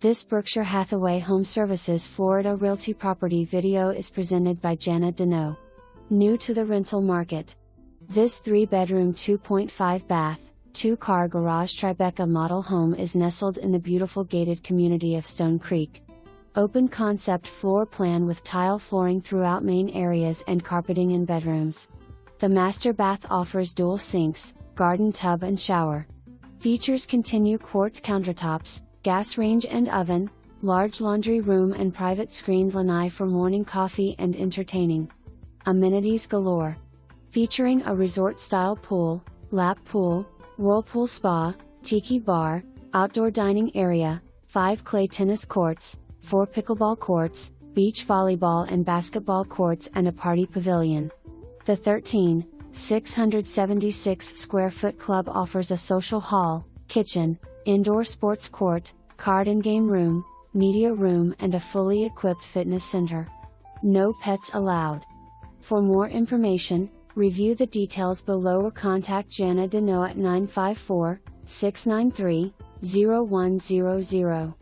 This Berkshire Hathaway HomeServices Florida Realty property video is presented by Jana Deneau. New to the rental market. This 3-bedroom 2.5 bath, 2-car garage Tribeca model home is nestled in the beautiful gated community of StoneCreek. Open concept floor plan with tile flooring throughout main areas and carpeting in bedrooms. The master bath offers dual sinks, garden tub and shower. Features continue quartz countertops, gas range and oven, large laundry room and private screened lanai for morning coffee and entertaining. Amenities galore. Featuring a resort-style pool, lap pool, whirlpool spa, tiki bar, outdoor dining area, 5 clay tennis courts, 4 pickleball courts, beach volleyball and basketball courts and a party pavilion. The 676 square foot club offers a social hall, kitchen, indoor sports court, card and game room, media room and a fully equipped fitness center. No pets allowed. For more information, review the details below or contact Jana Deneau at 954-693-0100.